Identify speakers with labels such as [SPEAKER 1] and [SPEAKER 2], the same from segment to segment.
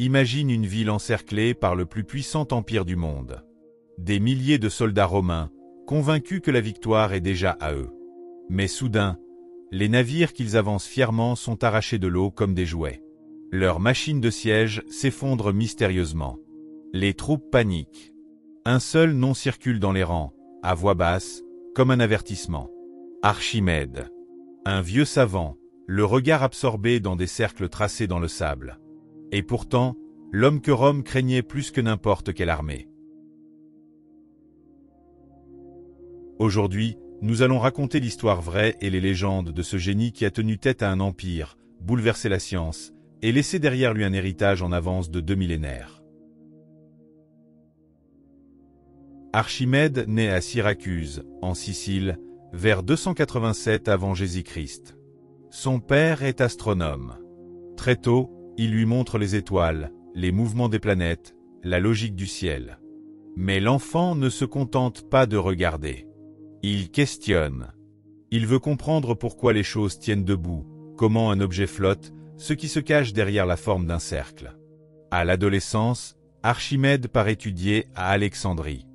[SPEAKER 1] Imagine une ville encerclée par le plus puissant empire du monde. Des milliers de soldats romains, convaincus que la victoire est déjà à eux. Mais soudain, les navires qu'ils avancent fièrement sont arrachés de l'eau comme des jouets. Leurs machines de siège s'effondrent mystérieusement. Les troupes paniquent. Un seul nom circule dans les rangs, à voix basse, comme un avertissement. Archimède. Un vieux savant, le regard absorbé dans des cercles tracés dans le sable. Et pourtant, l'homme que Rome craignait plus que n'importe quelle armée. Aujourd'hui, nous allons raconter l'histoire vraie et les légendes de ce génie qui a tenu tête à un empire, bouleversé la science, et laissé derrière lui un héritage en avance de 2 millénaires. Archimède naît à Syracuse, en Sicile, vers 287 avant Jésus-Christ. Son père est astronome. Très tôt, il lui montre les étoiles, les mouvements des planètes, la logique du ciel. Mais l'enfant ne se contente pas de regarder. Il questionne. Il veut comprendre pourquoi les choses tiennent debout, comment un objet flotte, ce qui se cache derrière la forme d'un cercle. À l'adolescence, Archimède part étudier à Alexandrie.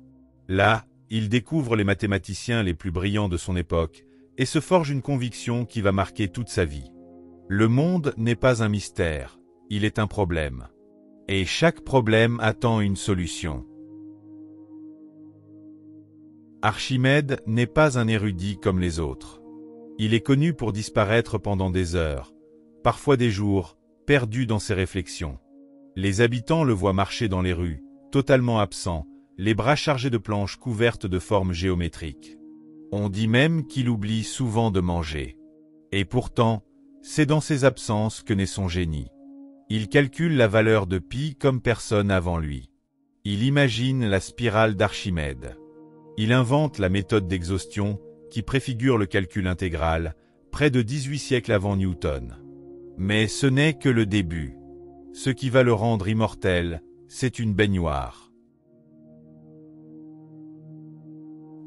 [SPEAKER 1] Là, il découvre les mathématiciens les plus brillants de son époque et se forge une conviction qui va marquer toute sa vie. Le monde n'est pas un mystère, il est un problème. Et chaque problème attend une solution. Archimède n'est pas un érudit comme les autres. Il est connu pour disparaître pendant des heures, parfois des jours, perdu dans ses réflexions. Les habitants le voient marcher dans les rues, totalement absent, les bras chargés de planches couvertes de formes géométriques. On dit même qu'il oublie souvent de manger. Et pourtant, c'est dans ses absences que naît son génie. Il calcule la valeur de pi comme personne avant lui. Il imagine la spirale d'Archimède. Il invente la méthode d'exhaustion qui préfigure le calcul intégral, près de 18 siècles avant Newton. Mais ce n'est que le début. Ce qui va le rendre immortel, c'est une baignoire.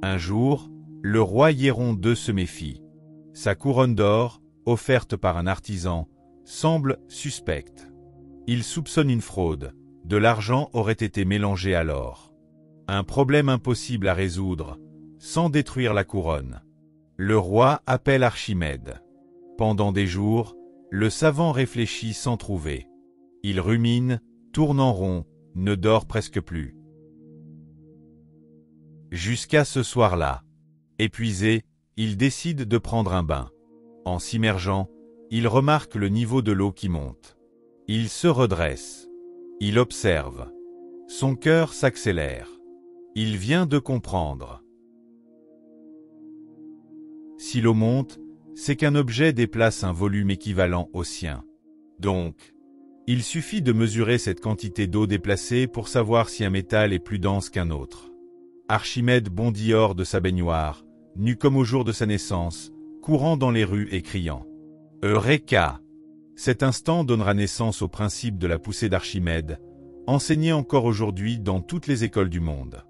[SPEAKER 1] Un jour, le roi Hiéron II se méfie. Sa couronne d'or, offerte par un artisan, semble suspecte. Il soupçonne une fraude. De l'argent aurait été mélangé à l'or. Un problème impossible à résoudre, sans détruire la couronne. Le roi appelle Archimède. Pendant des jours, le savant réfléchit sans trouver. Il rumine, tourne en rond, ne dort presque plus. Jusqu'à ce soir-là. Épuisé, il décide de prendre un bain. En s'immergeant, il remarque le niveau de l'eau qui monte. Il se redresse. Il observe. Son cœur s'accélère. Il vient de comprendre. Si l'eau monte, c'est qu'un objet déplace un volume équivalent au sien. Donc, il suffit de mesurer cette quantité d'eau déplacée pour savoir si un métal est plus dense qu'un autre. Archimède bondit hors de sa baignoire, nu comme au jour de sa naissance, courant dans les rues et criant « Eureka !» Cet instant donnera naissance au principe de la poussée d'Archimède, enseigné encore aujourd'hui dans toutes les écoles du monde.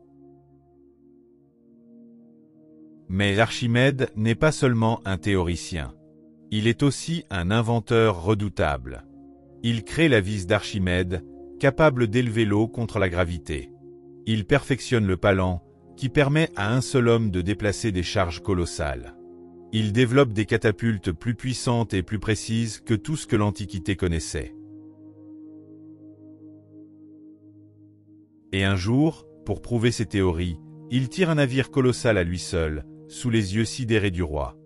[SPEAKER 1] Mais Archimède n'est pas seulement un théoricien. Il est aussi un inventeur redoutable. Il crée la vis d'Archimède, capable d'élever l'eau contre la gravité. Il perfectionne le palan, qui permet à un seul homme de déplacer des charges colossales. Il développe des catapultes plus puissantes et plus précises que tout ce que l'Antiquité connaissait. Et un jour, pour prouver ses théories, il tire un navire colossal à lui seul, sous les yeux sidérés du roi.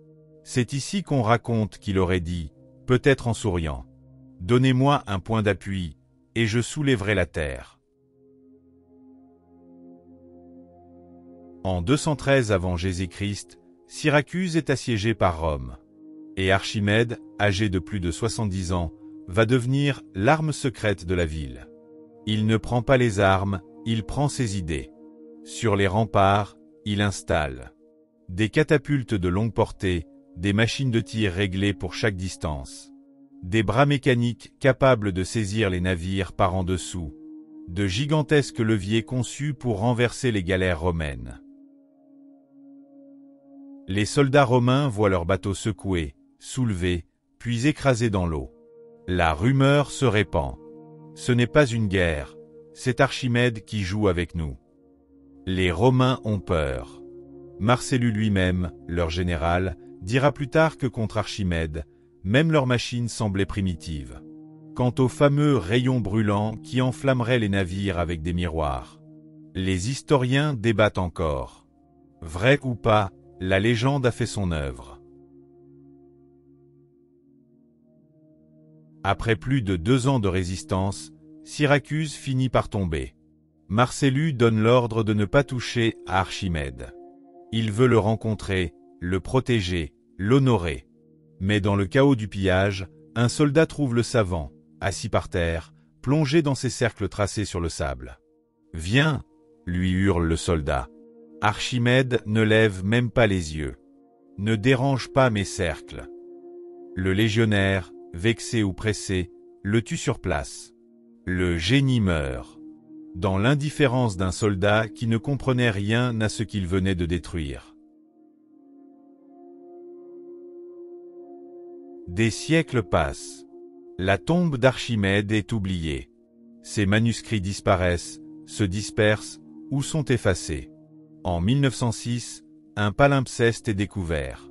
[SPEAKER 1] C'est ici qu'on raconte qu'il aurait dit, peut-être en souriant, « Donnez-moi un point d'appui, et je soulèverai la terre. » En 213 avant Jésus-Christ, Syracuse est assiégée par Rome. Et Archimède, âgé de plus de 70 ans, va devenir l'arme secrète de la ville. Il ne prend pas les armes, il prend ses idées. Sur les remparts, il installe des catapultes de longue portée, des machines de tir réglées pour chaque distance, des bras mécaniques capables de saisir les navires par en dessous, de gigantesques leviers conçus pour renverser les galères romaines. Les soldats romains voient leurs bateaux secoués, soulevés, puis écrasés dans l'eau. La rumeur se répand. Ce n'est pas une guerre, c'est Archimède qui joue avec nous. Les Romains ont peur. Marcellus lui-même, leur général, dira plus tard que contre Archimède, même leur machine semblait primitive. Quant aux fameux rayons brûlants qui enflammeraient les navires avec des miroirs, les historiens débattent encore. Vrai ou pas, la légende a fait son œuvre. Après plus de 2 ans de résistance, Syracuse finit par tomber. Marcellus donne l'ordre de ne pas toucher à Archimède. Il veut le rencontrer, le protéger, l'honorer. Mais dans le chaos du pillage, un soldat trouve le savant, assis par terre, plongé dans ses cercles tracés sur le sable. « Viens !» lui hurle le soldat. Archimède ne lève même pas les yeux. « Ne dérange pas mes cercles. » Le légionnaire, vexé ou pressé, le tue sur place. Le génie meurt, dans l'indifférence d'un soldat qui ne comprenait rien à ce qu'il venait de détruire. Des siècles passent. La tombe d'Archimède est oubliée. Ses manuscrits disparaissent, se dispersent ou sont effacés. En 1906, un palimpseste est découvert.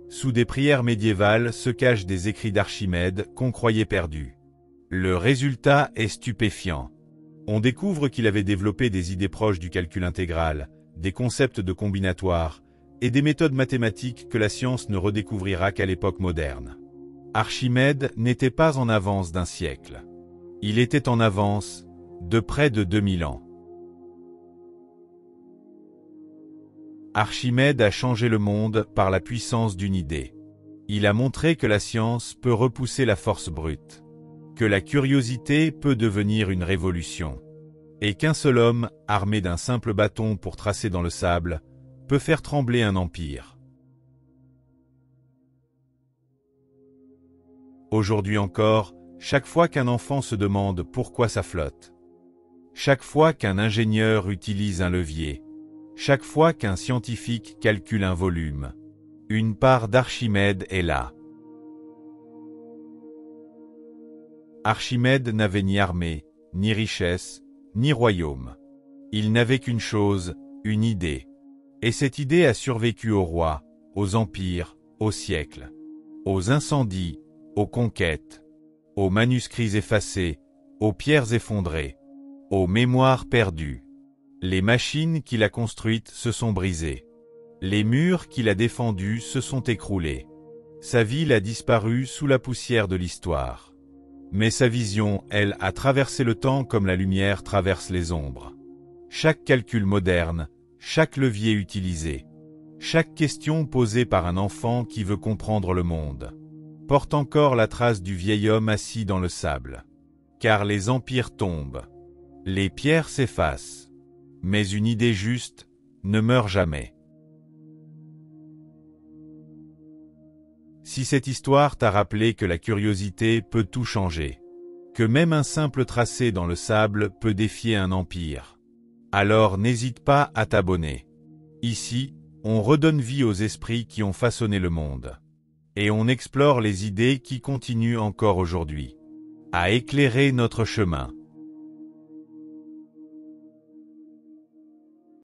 [SPEAKER 1] Sous des prières médiévales se cachent des écrits d'Archimède qu'on croyait perdus. Le résultat est stupéfiant. On découvre qu'il avait développé des idées proches du calcul intégral, des concepts de combinatoire et des méthodes mathématiques que la science ne redécouvrira qu'à l'époque moderne. Archimède n'était pas en avance d'un siècle. Il était en avance de près de 2000 ans. Archimède a changé le monde par la puissance d'une idée. Il a montré que la science peut repousser la force brute, que la curiosité peut devenir une révolution, et qu'un seul homme, armé d'un simple bâton pour tracer dans le sable, peut faire trembler un empire. Aujourd'hui encore, chaque fois qu'un enfant se demande pourquoi ça flotte, chaque fois qu'un ingénieur utilise un levier, chaque fois qu'un scientifique calcule un volume, une part d'Archimède est là. Archimède n'avait ni armée, ni richesse, ni royaume. Il n'avait qu'une chose, une idée. Et cette idée a survécu aux rois, aux empires, aux siècles, aux incendies, aux conquêtes, aux manuscrits effacés, aux pierres effondrées, aux mémoires perdues. Les machines qu'il a construites se sont brisées. Les murs qu'il a défendus se sont écroulés. Sa ville a disparu sous la poussière de l'histoire. Mais sa vision, elle, a traversé le temps comme la lumière traverse les ombres. Chaque calcul moderne, chaque levier utilisé, chaque question posée par un enfant qui veut comprendre le monde, porte encore la trace du vieil homme assis dans le sable. Car les empires tombent, les pierres s'effacent, mais une idée juste ne meurt jamais. Si cette histoire t'a rappelé que la curiosité peut tout changer, que même un simple tracé dans le sable peut défier un empire, alors n'hésite pas à t'abonner. Ici, on redonne vie aux esprits qui ont façonné le monde. Et on explore les idées qui continuent encore aujourd'hui à éclairer notre chemin.